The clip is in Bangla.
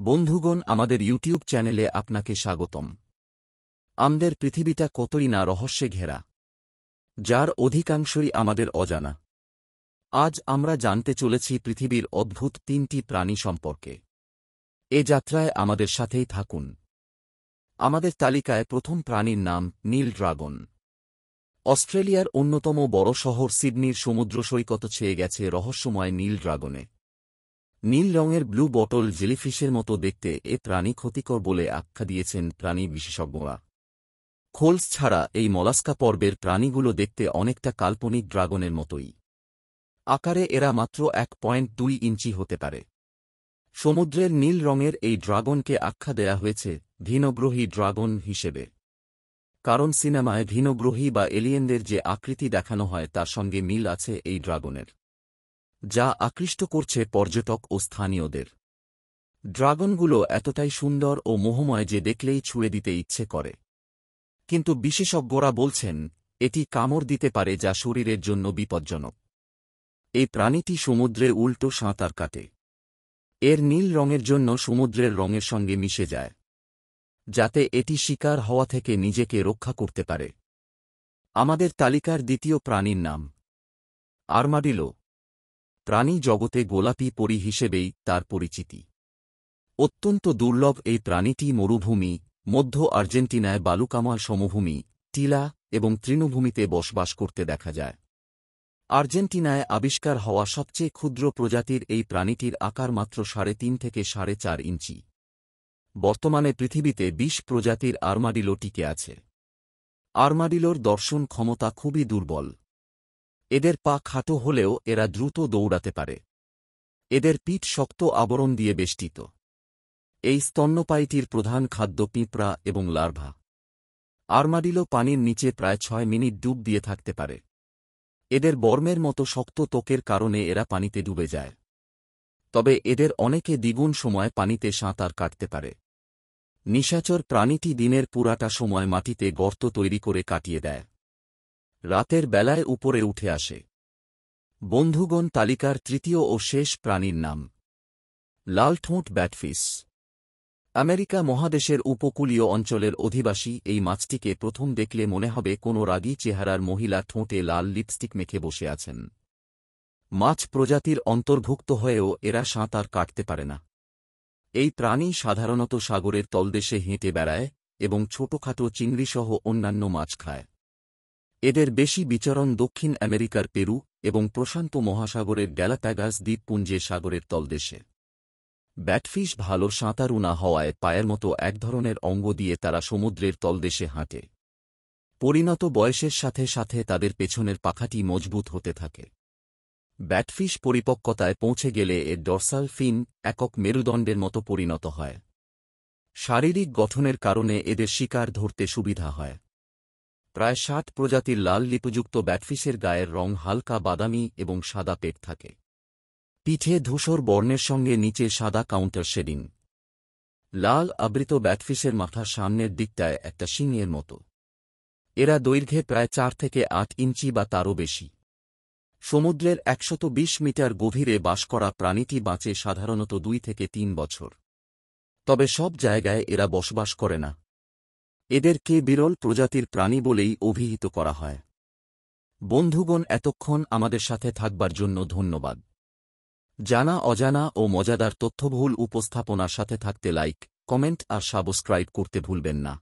বন্ধুগণ, আমাদের ইউটিউব চ্যানেলে আপনাকে স্বাগতম। আমাদের পৃথিবীটা কতই না রহস্যে ঘেরা, যার অধিকাংশই আমাদের অজানা। আজ আমরা জানতে চলেছি পৃথিবীর অদ্ভুত 3টি প্রাণী সম্পর্কে। এ যাত্রায় আমাদের সাথেই থাকুন। আমাদের তালিকায় প্রথম প্রাণীর নাম নীল ড্রাগন। অস্ট্রেলিয়ার অন্যতম বড় শহর সিডনির সমুদ্র সৈকত ছেয়ে গেছে রহস্যময় নীল ড্রাগনে। নীল রঙের ব্লু বটল জেলিফিশের মতো দেখতে এ প্রাণী ক্ষতিকর বলে আখ্যা দিয়েছেন প্রাণী বিশেষজ্ঞরা। খোলস ছাড়া এই মলাস্কা পর্বের প্রাণীগুলো দেখতে অনেকটা কাল্পনিক ড্রাগনের মতোই। আকারে এরা মাত্র 1.2 ইঞ্চি হতে পারে। সমুদ্রের নীল রঙের এই ড্রাগনকে আখ্যা দেয়া হয়েছে ভিনগ্রহী ড্রাগন হিসেবে, কারণ সিনেমায় ভিনগ্রহী বা এলিয়েনদের যে আকৃতি দেখানো হয় তার সঙ্গে মিল আছে এই ড্রাগনের, যা আকৃষ্ট করছে পর্যটক ও স্থানীয়দের। ড্রাগনগুলো এতটাই সুন্দর ও মোহময় যে দেখলেই ছুঁয়ে দিতে ইচ্ছে করে, কিন্তু বিশেষজ্ঞরা বলছেন এটি কামড় দিতে পারে, যা শরীরের জন্য বিপজ্জনক। এই প্রাণীটি সমুদ্রে উল্টো সাঁতার কাটে। এর নীল রঙের জন্য সমুদ্রের রঙের সঙ্গে মিশে যায়, যাতে এটি শিকার হওয়া থেকে নিজেকে রক্ষা করতে পারে। আমাদের তালিকার দ্বিতীয় প্রাণীর নাম আর্মাডিলো। প্রাণী জগতে গোলাপি পরী হিসেবেই তার পরিচিতি। অত্যন্ত দুর্লভ এই প্রাণীটি মরুভূমি, মধ্য আর্জেন্টিনায় বালুকাময় সমভূমি, টিলা এবং তৃণভূমিতে বসবাস করতে দেখা যায়। আর্জেন্টিনায় আবিষ্কার হওয়া সবচেয়ে ক্ষুদ্র প্রজাতির এই প্রাণীটির আকার মাত্র 3.5 থেকে 4.5 ইঞ্চি। বর্তমানে পৃথিবীতে 20 প্রজাতির আর্মাডিলো টিকে আছে। আর্মাডিলোর দর্শন ক্ষমতা খুবই দুর্বল। এদের পা খাটো হলেও এরা দ্রুত দৌড়াতে পারে। এদের পিঠ শক্ত আবরণ দিয়ে বেষ্টিত। এই স্তন্যপায়ীটির প্রধান খাদ্য পিঁপড়া এবং লার্ভা। আর্মাডিলো পানির নিচে প্রায় 6 মিনিট ডুব দিয়ে থাকতে পারে। এদের বর্মের মতো শক্ত ত্বকের কারণে এরা পানিতে ডুবে যায়। তবে এদের অনেকে দ্বিগুণ সময় পানিতে সাঁতার কাটতে পারে। নিশাচর প্রাণীটি দিনের পুরাটা সময় মাটিতে গর্ত তৈরি করে কাটিয়ে দেয়। রাতের বেলায় উপরে উঠে আসে। বন্ধুগণ, তালিকার তৃতীয় ও শেষ প্রাণীর নাম লালঠোঁট ব্যাটফিশ। আমেরিকা মহাদেশের উপকূলীয় অঞ্চলের অধিবাসী এই মাছটিকে প্রথম দেখলে মনে হবে কোনো রাগী চেহারার মহিলা ঠোঁটে লাল লিপস্টিক মেখে বসে আছেন। মাছ প্রজাতির অন্তর্ভুক্ত হয়েও এরা সাঁতার কাটতে পারে না। এই প্রাণী সাধারণত সাগরের তলদেশে হেঁটে বেড়ায় এবং ছোটখাটো চিংড়িসহ অন্যান্য মাছ খায়। এদের বেশি বিচরণ দক্ষিণ আমেরিকার পেরু এবং প্রশান্ত মহাসাগরের গ্যালাপ্যাগোস দ্বীপপুঞ্জে সাগরের তলদেশে। ব্যাটফিশ ভালো সাঁতারু না হওয়ায় পায়ের মতো এক ধরনের অঙ্গ দিয়ে তারা সমুদ্রের তলদেশে হাঁটে। পরিণত বয়সের সাথে সাথে তাদের পেছনের পাখাটি মজবুত হতে থাকে। ব্যাটফিশ পরিপক্কতায় পৌঁছে গেলে এর ডর্সাল ফিন একক মেরুদণ্ডের মতো পরিণত হয়। শারীরিক গঠনের কারণে এদের শিকার ধরতে সুবিধা হয়। প্রায় 60 প্রজাতির লাল লিপিযুক্ত ব্যাটফিশের গায়ের রং হালকা বাদামি এবং সাদা পেট থাকে। পিঠে ধূসর বর্ণের সঙ্গে নিচে সাদা কাউন্টার শেডিং। লাল আবৃত ব্যাটফিশের মাথার সামনের দিকটায় একটা শিংয়ের মতো। এরা দৈর্ঘ্যে প্রায় 4 থেকে 8 ইঞ্চি বা তারও বেশি। সমুদ্রের 120 মিটার গভীরে বাস করা প্রাণীটি বাঁচে সাধারণত 2 থেকে 3 বছর। তবে সব জায়গায় এরা বসবাস করে না। এদেরকে বিরল প্রজাতির প্রাণী বলেই অভিহিত করা হয়। বন্ধুগণ, এতক্ষণ আমাদের সাথে থাকবার জন্য ধন্যবাদ। জানা অজানা ও মজাদার তথ্যবহুল উপস্থাপনার সাথে থাকতে লাইক, কমেন্ট আর সাবস্ক্রাইব করতে ভুলবেন না।